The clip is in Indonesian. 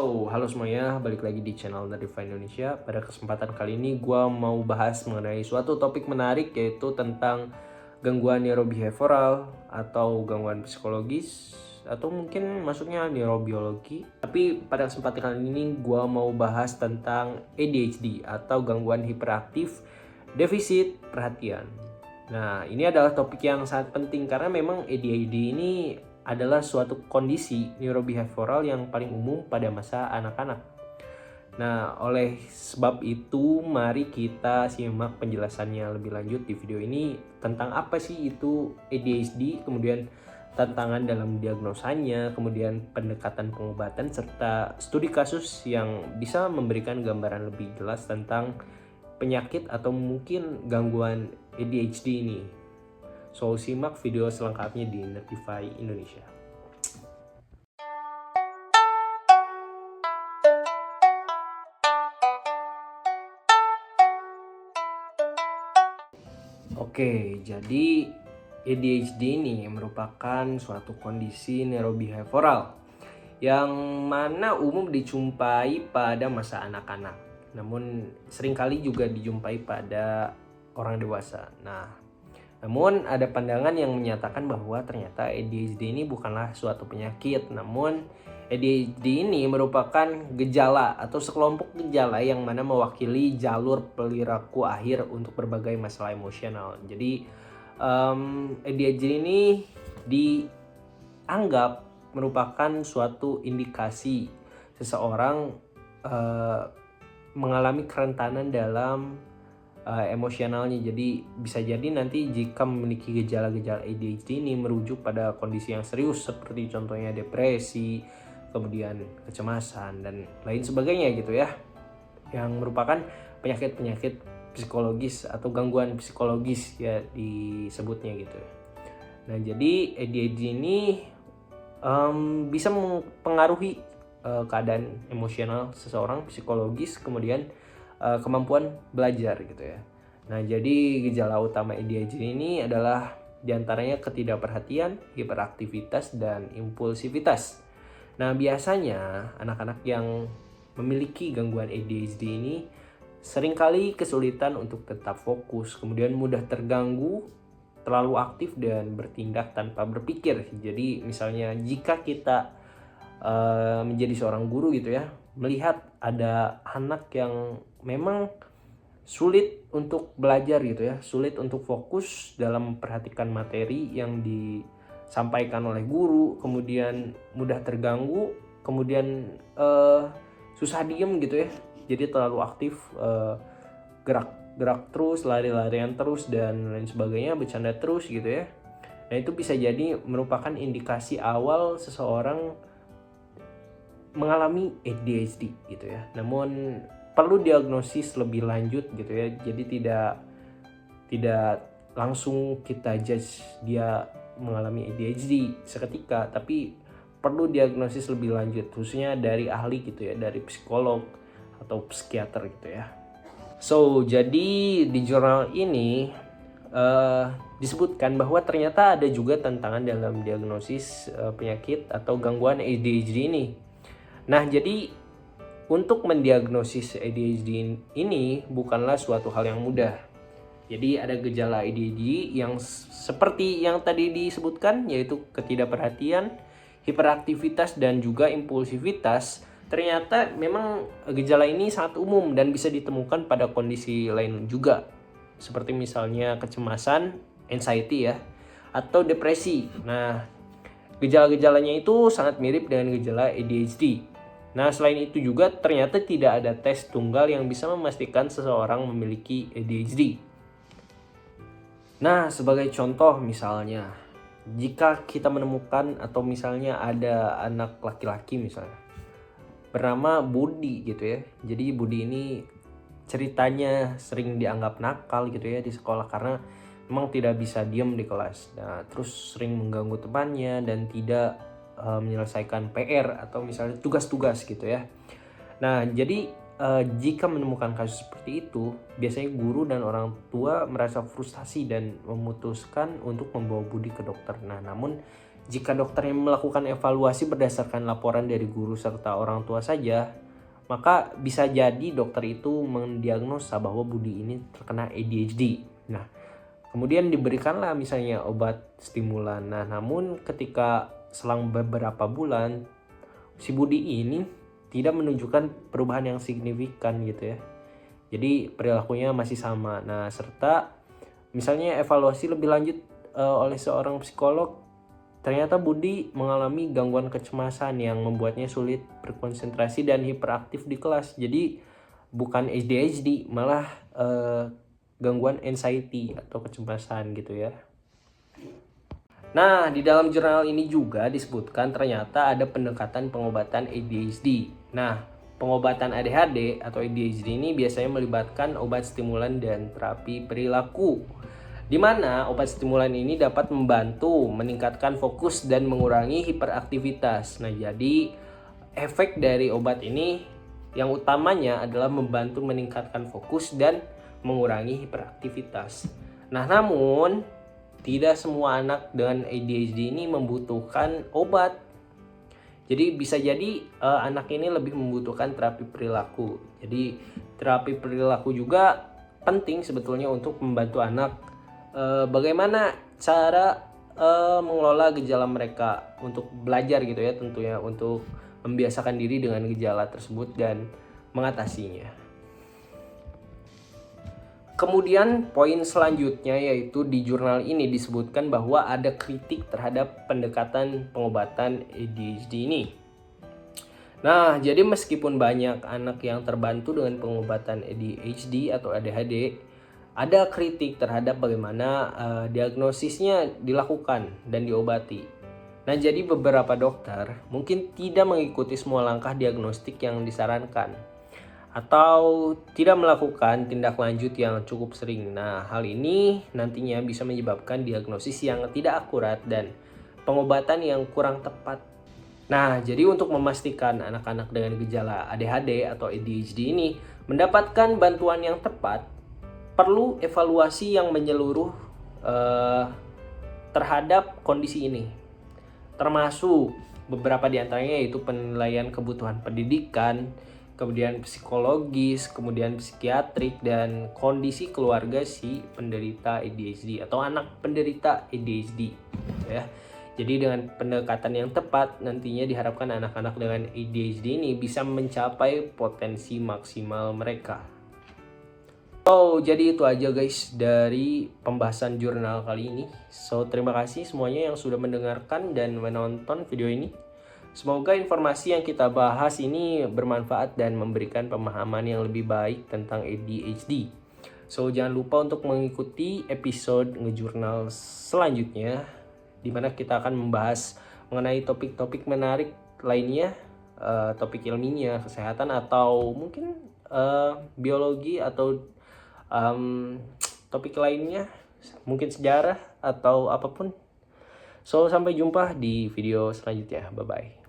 Halo semuanya, balik lagi di channel Nerdify Indonesia. Pada kesempatan kali ini gue mau bahas mengenai suatu topik menarik, yaitu tentang gangguan neurobehavioral atau gangguan psikologis, atau mungkin masuknya neurobiologi. Tapi pada kesempatan kali ini gue mau bahas tentang ADHD atau gangguan hiperaktif defisit perhatian. Nah, ini adalah topik yang sangat penting karena memang ADHD ini adalah suatu kondisi neurobehavioral yang paling umum pada masa anak-anak. Nah, oleh sebab itu mari kita simak penjelasannya lebih lanjut di video ini tentang apa sih itu ADHD, kemudian tantangan dalam diagnosanya, kemudian pendekatan pengobatan, serta studi kasus yang bisa memberikan gambaran lebih jelas tentang penyakit atau mungkin gangguan ADHD ini. So, simak video selengkapnya di Nerdify Indonesia. Oke, jadi ADHD ini merupakan suatu kondisi neurobehavioral yang mana umum dijumpai pada masa anak-anak, namun seringkali juga dijumpai pada orang dewasa. Namun ada pandangan yang menyatakan bahwa ternyata ADHD ini bukanlah suatu penyakit, namun ADHD ini merupakan gejala atau sekelompok gejala yang mana mewakili jalur perilaku akhir untuk berbagai masalah emosional. Jadi ADHD ini dianggap merupakan suatu indikasi seseorang mengalami kerentanan dalam emosionalnya. Jadi bisa jadi nanti jika memiliki gejala-gejala ADHD ini merujuk pada kondisi yang serius seperti contohnya depresi, kemudian kecemasan dan lain sebagainya gitu ya, yang merupakan penyakit-penyakit psikologis atau gangguan psikologis ya disebutnya gitu ya. Nah, jadi ADHD ini bisa mempengaruhi keadaan emosional seseorang, psikologis, kemudian kemampuan belajar gitu ya. Nah, jadi gejala utama ADHD ini adalah diantaranya ketidakperhatian, hiperaktivitas, dan impulsivitas. Nah, biasanya anak-anak yang memiliki gangguan ADHD ini seringkali kesulitan untuk tetap fokus, kemudian mudah terganggu, terlalu aktif, dan bertindak tanpa berpikir. Jadi misalnya jika kita menjadi seorang guru gitu ya, melihat ada anak yang memang sulit untuk belajar gitu ya, sulit untuk fokus dalam memperhatikan materi yang disampaikan oleh guru, kemudian mudah terganggu, kemudian susah diem gitu ya, jadi terlalu aktif, gerak terus, lari-larian terus, dan lain sebagainya, bercanda terus gitu ya. Nah, itu bisa jadi merupakan indikasi awal seseorang mengalami ADHD gitu ya. Namun perlu diagnosis lebih lanjut gitu ya. Jadi tidak langsung kita judge dia mengalami ADHD seketika, tapi perlu diagnosis lebih lanjut khususnya dari ahli gitu ya, dari psikolog atau psikiater gitu ya. So, jadi di jurnal ini disebutkan bahwa ternyata ada juga tantangan dalam diagnosis penyakit atau gangguan ADHD ini. Nah, jadi untuk mendiagnosis ADHD ini bukanlah suatu hal yang mudah. Jadi ada gejala ADHD yang seperti yang tadi disebutkan, yaitu ketidakperhatian, hiperaktivitas, dan juga impulsivitas. Ternyata memang gejala ini sangat umum dan bisa ditemukan pada kondisi lain juga, seperti misalnya kecemasan, anxiety ya, atau depresi. Nah, gejala-gejalanya itu sangat mirip dengan gejala ADHD. Nah, selain itu juga ternyata tidak ada tes tunggal yang bisa memastikan seseorang memiliki ADHD. Nah, sebagai contoh misalnya, jika kita menemukan atau misalnya ada anak laki-laki misalnya bernama Budi gitu ya. Jadi Budi ini ceritanya sering dianggap nakal gitu ya di sekolah karena memang tidak bisa diam di kelas. Nah, terus sering mengganggu temannya dan tidak menyelesaikan PR atau misalnya tugas-tugas gitu ya. Nah, jadi jika menemukan kasus seperti itu, biasanya guru dan orang tua merasa frustasi dan memutuskan untuk membawa Budi ke dokter. Nah, namun Jika dokter yang melakukan evaluasi berdasarkan laporan dari guru serta orang tua saja, maka bisa jadi dokter itu mendiagnosa bahwa Budi ini terkena ADHD. Nah, kemudian diberikanlah misalnya obat stimulan. Nah, namun ketika selang beberapa bulan, si Budi ini tidak menunjukkan perubahan yang signifikan gitu ya. Jadi perilakunya masih sama. Nah, serta misalnya evaluasi lebih lanjut oleh seorang psikolog, ternyata Budi mengalami gangguan kecemasan yang membuatnya sulit berkonsentrasi dan hiperaktif di kelas. Jadi bukan ADHD, malah gangguan anxiety atau kecemasan gitu ya. Nah, di dalam jurnal ini juga disebutkan ternyata ada pendekatan pengobatan ADHD. Nah, pengobatan ADHD atau ADHD ini biasanya melibatkan obat stimulan dan terapi perilaku, di mana obat stimulan ini dapat membantu meningkatkan fokus dan mengurangi hiperaktivitas. Nah, jadi efek dari obat ini yang utamanya adalah membantu meningkatkan fokus dan mengurangi hiperaktivitas. Nah, namun tidak semua anak dengan ADHD ini membutuhkan obat. Jadi bisa jadi anak ini lebih membutuhkan terapi perilaku. Jadi terapi perilaku juga penting sebetulnya untuk membantu anak bagaimana cara mengelola gejala mereka untuk belajar gitu ya, tentunya untuk membiasakan diri dengan gejala tersebut dan mengatasinya. Kemudian poin selanjutnya yaitu di jurnal ini disebutkan bahwa ada kritik terhadap pendekatan pengobatan ADHD ini. Nah, jadi meskipun banyak anak yang terbantu dengan pengobatan ADHD atau ADHD, ada kritik terhadap bagaimana diagnosisnya dilakukan dan diobati. Nah, jadi beberapa dokter mungkin tidak mengikuti semua langkah diagnostik yang disarankan, atau tidak melakukan tindak lanjut yang cukup sering. Nah, hal ini nantinya bisa menyebabkan diagnosis yang tidak akurat dan pengobatan yang kurang tepat. Nah, jadi untuk memastikan anak-anak dengan gejala ADHD atau ADHD ini mendapatkan bantuan yang tepat, perlu evaluasi yang menyeluruh terhadap kondisi ini, termasuk beberapa diantaranya yaitu penilaian kebutuhan pendidikan, kemudian psikologis, kemudian psikiatrik, dan kondisi keluarga si penderita ADHD atau anak penderita ADHD ya. Jadi dengan pendekatan yang tepat nantinya diharapkan anak-anak dengan ADHD ini bisa mencapai potensi maksimal mereka. So, jadi itu aja guys dari pembahasan jurnal kali ini. So, terima kasih semuanya yang sudah mendengarkan dan menonton video ini. Semoga informasi yang kita bahas ini bermanfaat dan memberikan pemahaman yang lebih baik tentang ADHD. So, jangan lupa untuk mengikuti episode ngejurnal selanjutnya, di mana kita akan membahas mengenai topik-topik menarik lainnya, topik ilmiah, kesehatan, atau mungkin biologi, atau topik lainnya, mungkin sejarah atau apapun. So, sampai jumpa di video selanjutnya. Bye-bye.